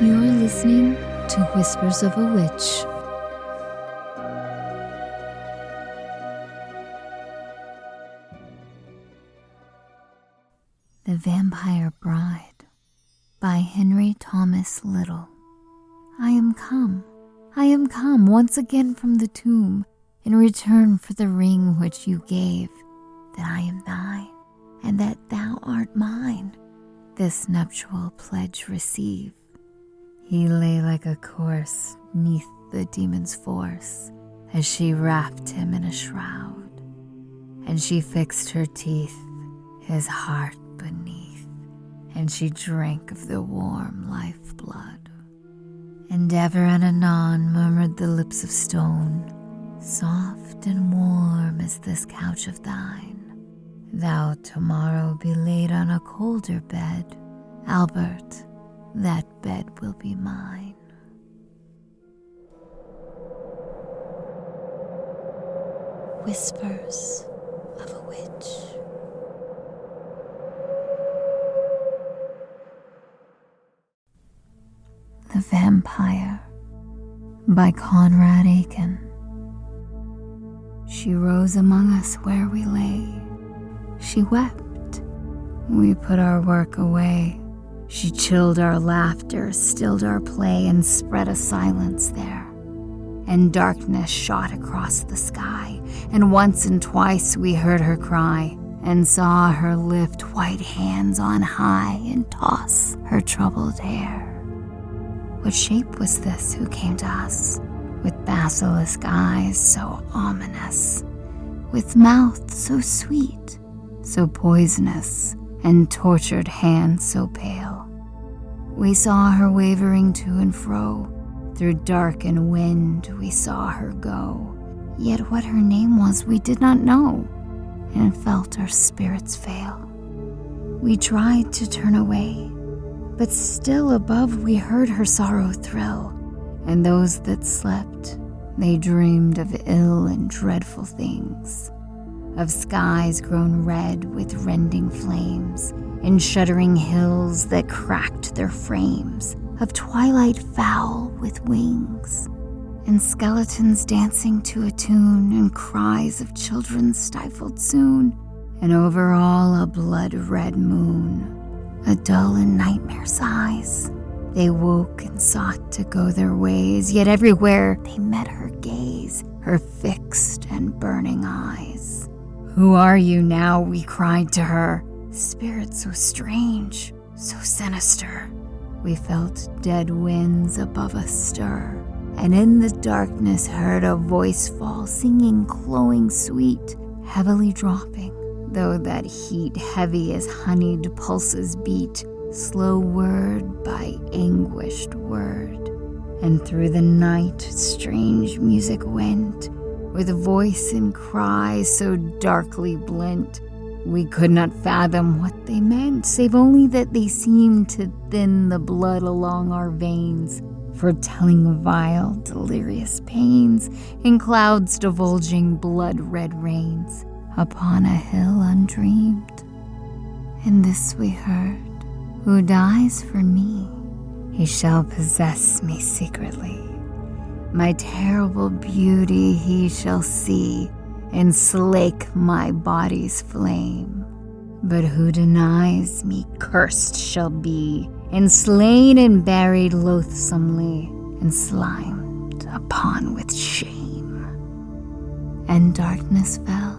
You're listening to Whispers of a Witch. The Vampire Bride by Henry Thomas Liddle. I am come once again from the tomb, in return for the ring which you gave, that I am thine, and that thou art mine. This nuptial pledge receive. He lay like a corse 'neath the demon's force, as she wrapped him in a shroud, and she fixed her teeth, his heart beneath, and she drank of the warm life blood. And ever and anon murmured the lips of stone, soft and warm as this couch of thine. Thou tomorrow be laid on a colder bed, Albert, that bed will be mine. Whispers of a Witch. The Vampire by Conrad Aiken. She rose among us where we lay. She wept. We put our work away. She chilled our laughter, stilled our play, and spread a silence there. And darkness shot across the sky, and once and twice we heard her cry, and saw her lift white hands on high and toss her troubled hair. What shape was this who came to us, with basilisk eyes so ominous, with mouth so sweet, so poisonous, and tortured hands so pale? We saw her wavering to and fro, through dark and wind we saw her go, yet what her name was we did not know, and felt our spirits fail. We tried to turn away, but still above we heard her sorrow thrill, and those that slept, they dreamed of ill and dreadful things, of skies grown red with rending flames, and shuddering hills that cracked their frames, of twilight foul with wings, and skeletons dancing to a tune, and cries of children stifled soon, and over all a blood-red moon, a dull and nightmare sighs. They woke and sought to go their ways, yet everywhere they met her gaze, her fixed and burning eyes. "Who are you now?" we cried to her. Spirit so strange, so sinister. We felt dead winds above us stir, and in the darkness heard a voice fall, singing, glowing sweet, heavily dropping, though that heat heavy as honeyed pulses beat, slow word by anguished word. And through the night strange music went, with voice and cry so darkly blent. We could not fathom what they meant, save only that they seemed to thin the blood along our veins, foretelling vile, delirious pains, in clouds divulging blood-red rains, upon a hill undreamed. And this we heard, who dies for me, he shall possess me secretly. My terrible beauty he shall see, and slake my body's flame. But who denies me cursed shall be, and slain and buried loathsomely, and slimed upon with shame. And darkness fell,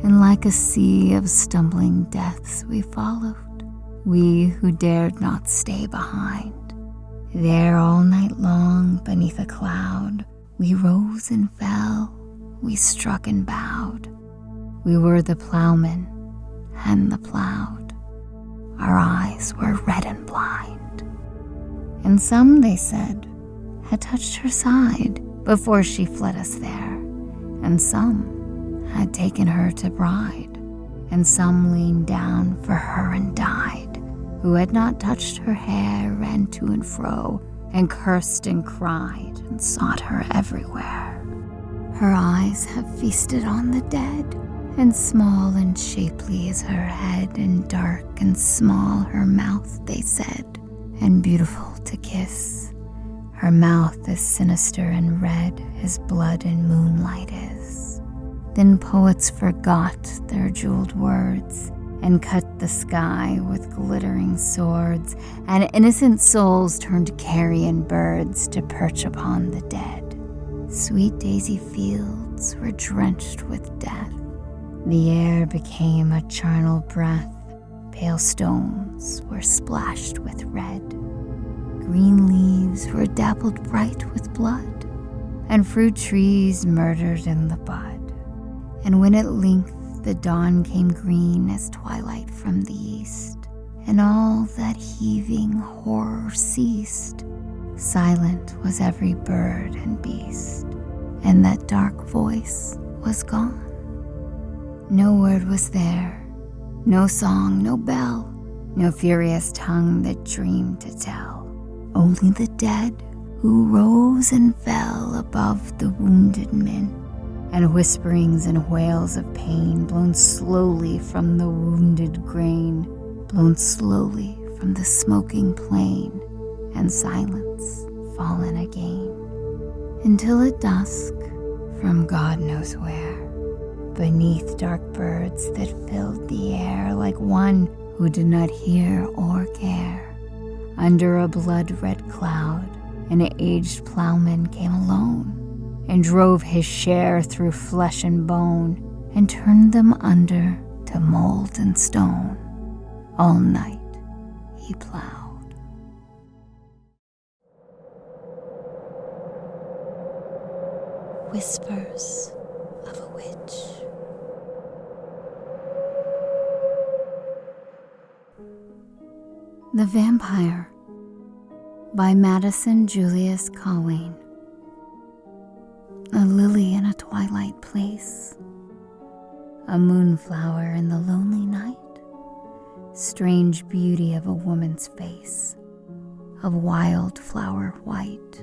and like a sea of stumbling deaths we followed, we who dared not stay behind. There all night long beneath a cloud, we rose and fell, we struck and bowed. We were the plowman and the plowed. Our eyes were red and blind. And some, they said, had touched her side before she fled us there. And some had taken her to bride. And some leaned down for her and died, who had not touched her hair, ran to and fro, and cursed and cried, and sought her everywhere. Her eyes have feasted on the dead, and small and shapely is her head, and dark and small her mouth, they said, and beautiful to kiss. Her mouth is sinister and red as blood and moonlight is. Then poets forgot their jeweled words and cut the sky with glittering swords, and innocent souls turned carrion birds to perch upon the dead. Sweet daisy fields were drenched with death. The air became a charnel breath. Pale stones were splashed with red. Green leaves were dappled bright with blood, and fruit trees murdered in the bud. And when at length the dawn came green as twilight from the east, and all that heaving horror ceased, silent was every bird and beast, and that dark voice was gone. No word was there, no song, no bell, no furious tongue that dreamed to tell. Only the dead who rose and fell above the wounded men, and whisperings and wails of pain blown slowly from the wounded grain, blown slowly from the smoking plain, and silence fallen again. Until at dusk, from God knows where, beneath dark birds that filled the air like one who did not hear or care, under a blood-red cloud, an aged plowman came alone, and drove his share through flesh and bone, and turned them under to mold and stone. All night he plowed. Whispers of a Witch. The Vampire by Madison Julius Cawein. A lily in a twilight place, a moonflower in the lonely night, strange beauty of a woman's face, of wild flower white,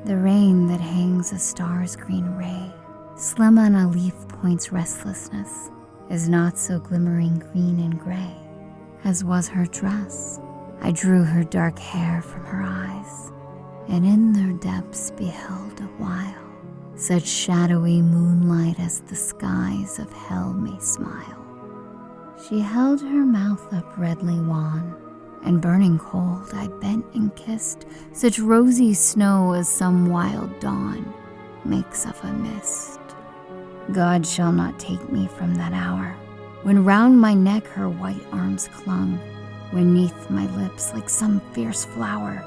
the rain that hangs a star's green ray, slim on a leaf point's restlessness, is not so glimmering green and gray as was her dress. I drew her dark hair from her eyes, and in their depths beheld a while such shadowy moonlight as the skies of hell may smile. She held her mouth up redly wan, and burning cold I bent and kissed such rosy snow as some wild dawn makes of a mist. God shall not take me from that hour, when round my neck her white arms clung, when 'neath my lips like some fierce flower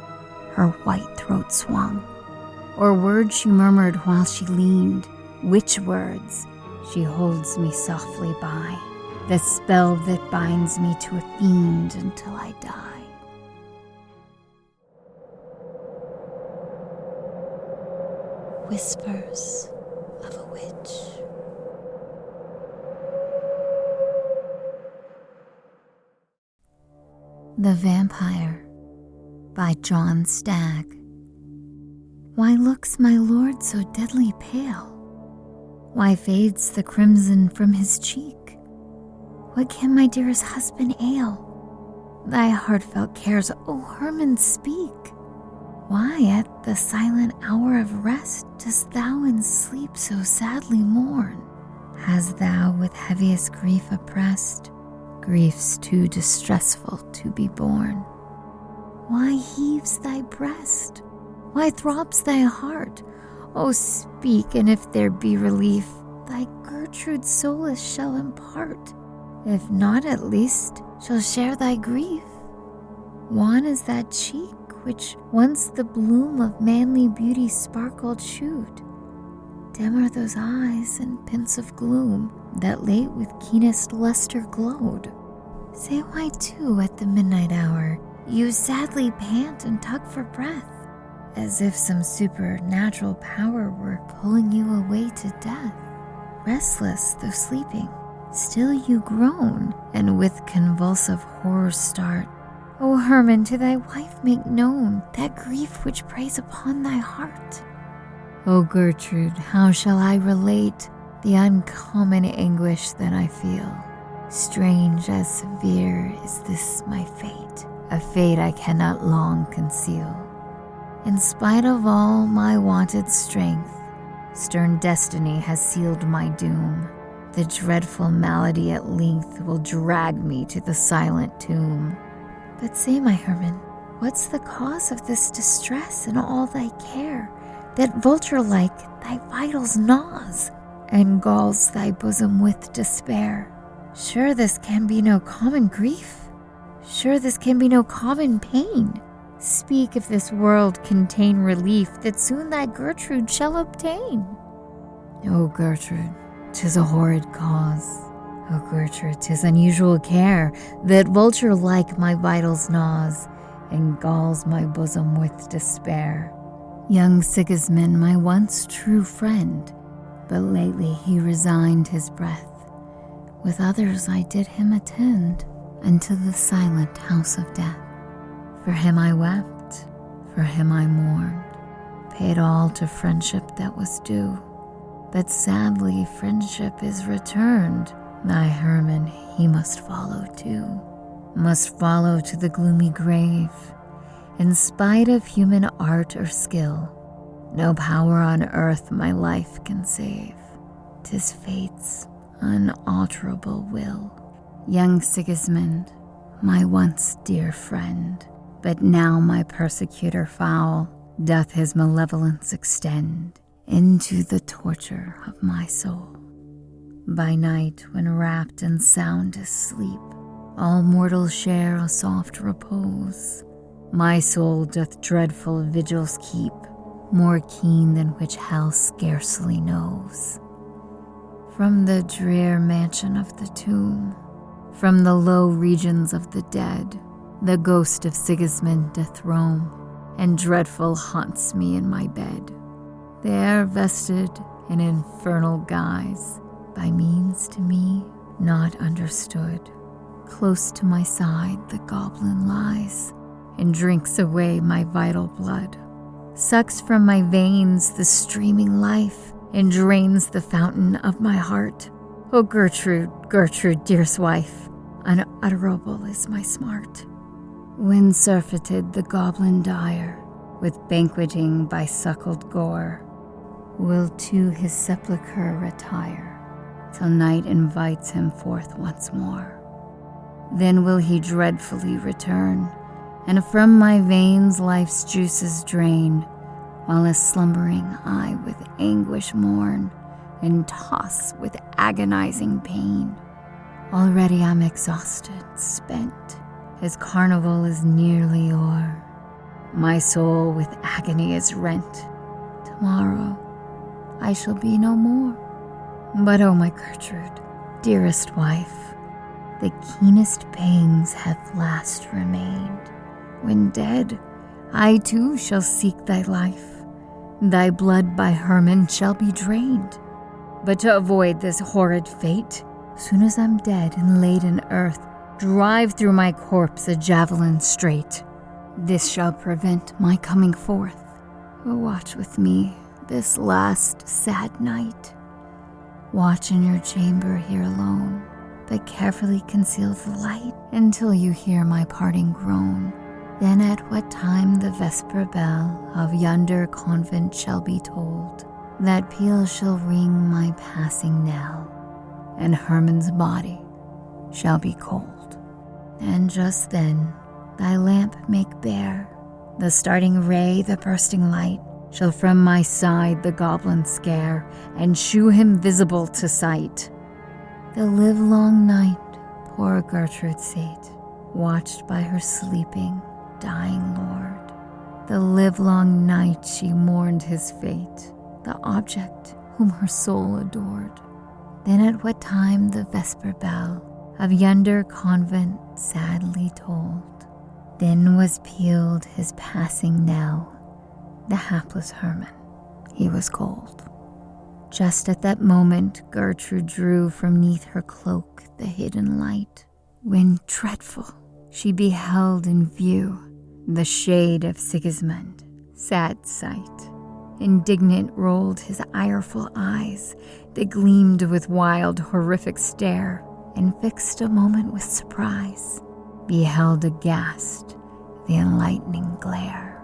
her white throat swung. Or words she murmured while she leaned, witch words, she holds me softly by, the spell that binds me to a fiend until I die. Whispers of a Witch. The Vampire by John Stagg. Why looks my lord so deadly pale? Why fades the crimson from his cheek? What can my dearest husband ail? Thy heartfelt cares, O Herman, speak. Why at the silent hour of rest dost thou in sleep so sadly mourn? Hast thou with heaviest grief oppressed, griefs too distressful to be borne? Why heaves thy breast? Why throbs thy heart? Oh, speak, and if there be relief, thy Gertrude solace shall impart. If not, at least shall share thy grief. Wan is that cheek which once the bloom of manly beauty sparkled shewed. Dim are those eyes in pensive gloom that late with keenest luster glowed. Say why too at the midnight hour you sadly pant and tug for breath, as if some supernatural power were pulling you away to death. Restless though sleeping, still you groan, and with convulsive horror start. O Herman, to thy wife make known that grief which preys upon thy heart. O Gertrude, how shall I relate the uncommon anguish that I feel? Strange as severe is this my fate, a fate I cannot long conceal. In spite of all my wonted strength, stern destiny has sealed my doom. The dreadful malady at length will drag me to the silent tomb. But say, my Herman, what's the cause of this distress and all thy care, that vulture-like thy vitals gnaws, and galls thy bosom with despair? Sure this can be no common grief, sure this can be no common pain. Speak if this world contain relief, that soon thy Gertrude shall obtain. O Gertrude, 'tis a horrid cause. O Gertrude, 'tis unusual care, that vulture-like my vitals gnaws, and galls my bosom with despair. Young Sigismund, my once true friend, but lately he resigned his breath. With others I did him attend, unto the silent house of death. For him I wept, for him I mourned, paid all to friendship that was due. But sadly friendship is returned, thy Herman he must follow too. Must follow to the gloomy grave. In spite of human art or skill, no power on earth my life can save. 'Tis fate's unalterable will. Young Sigismund, my once dear friend, but now my persecutor foul, doth his malevolence extend into the torture of my soul. By night, when wrapped in soundest sleep, all mortals share a soft repose. My soul doth dreadful vigils keep, more keen than which hell scarcely knows. From the drear mansion of the tomb, from the low regions of the dead, the ghost of Sigismund doth roam, and dreadful haunts me in my bed. There vested in infernal guise, by means to me not understood, close to my side the goblin lies, and drinks away my vital blood, sucks from my veins the streaming life, and drains the fountain of my heart. O Gertrude, Gertrude, dearest wife, unutterable is my smart. When surfeited the goblin dire, with banqueting by suckled gore, will to his sepulchre retire, till night invites him forth once more. Then will he dreadfully return, and from my veins life's juices drain, while as slumbering I with anguish mourn, and toss with agonizing pain. Already I'm exhausted, spent, his carnival is nearly o'er. My soul with agony is rent. Tomorrow I shall be no more. But oh my Gertrude, dearest wife, the keenest pangs have last remained. When dead, I too shall seek thy life. Thy blood by Herman shall be drained. But to avoid this horrid fate, soon as I'm dead and laid in earth, drive through my corpse a javelin straight. This shall prevent my coming forth. Oh, watch with me this last sad night. Watch in your chamber here alone, but carefully conceal the light until you hear my parting groan. Then at what time the vesper bell of yonder convent shall be tolled, that peal shall ring my passing knell, and Herman's body shall be cold. And just then thy lamp make bare, the starting ray, the bursting light, shall from my side the goblin scare, and shew him visible to sight. The livelong night poor Gertrude sate, watched by her sleeping, dying lord. The livelong night she mourned his fate, the object whom her soul adored. Then at what time the vesper bell of yonder convent sadly tolled, then was pealed his passing knell. The hapless Herman, he was cold. Just at that moment Gertrude drew from 'neath her cloak the hidden light, when dreadful she beheld in view the shade of Sigismund. Sad sight. Indignant rolled his ireful eyes, that gleamed with wild horrific stare, and fixed a moment with surprise, beheld aghast the enlightening glare.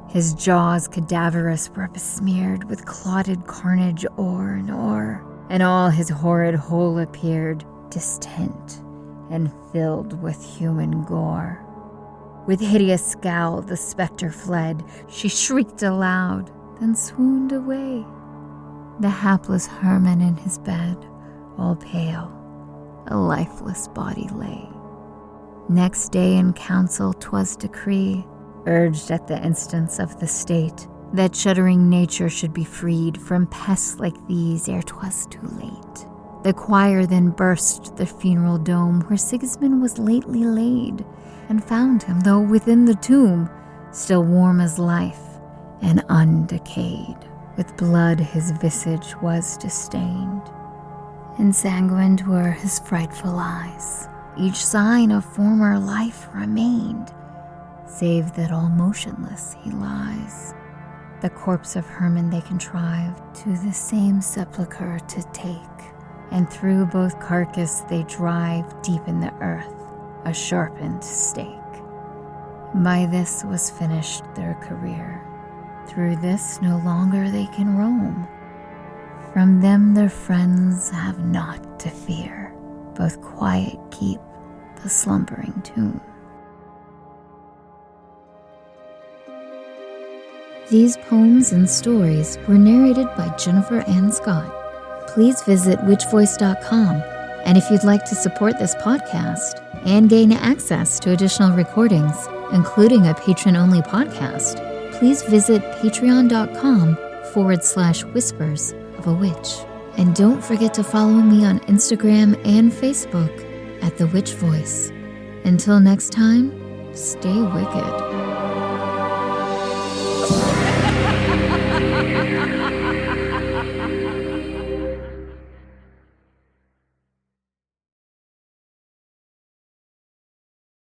His jaws cadaverous were besmeared with clotted carnage o'er and o'er, and all his horrid whole appeared distent and filled with human gore. With hideous scowl the spectre fled. She shrieked aloud, then swooned away. The hapless Herman in his bed, all pale, a lifeless body lay. Next day in council 'twas decree, urged at the instance of the state, that shuddering nature should be freed from pests like these ere 'twas too late. The choir then burst the funeral dome where Sigismund was lately laid, and found him, though within the tomb, still warm as life and undecayed. With blood his visage was distained. Ensanguined were his frightful eyes. Each sign of former life remained, save that all motionless he lies. The corpse of Herman they contrived to the same sepulchre to take, and through both carcass they drive deep in the earth a sharpened stake. By this was finished their career. Through this no longer they can roam. From them their friends have naught to fear. Both quiet keep the slumbering tomb. These poems and stories were narrated by Jennifer Ann Scott. Please visit witchvoice.com, and if you'd like to support this podcast and gain access to additional recordings, including a patron-only podcast, please visit patreon.com/whispers of a witch. And don't forget to follow me on Instagram and Facebook at The Witch Voice. Until next time, stay wicked.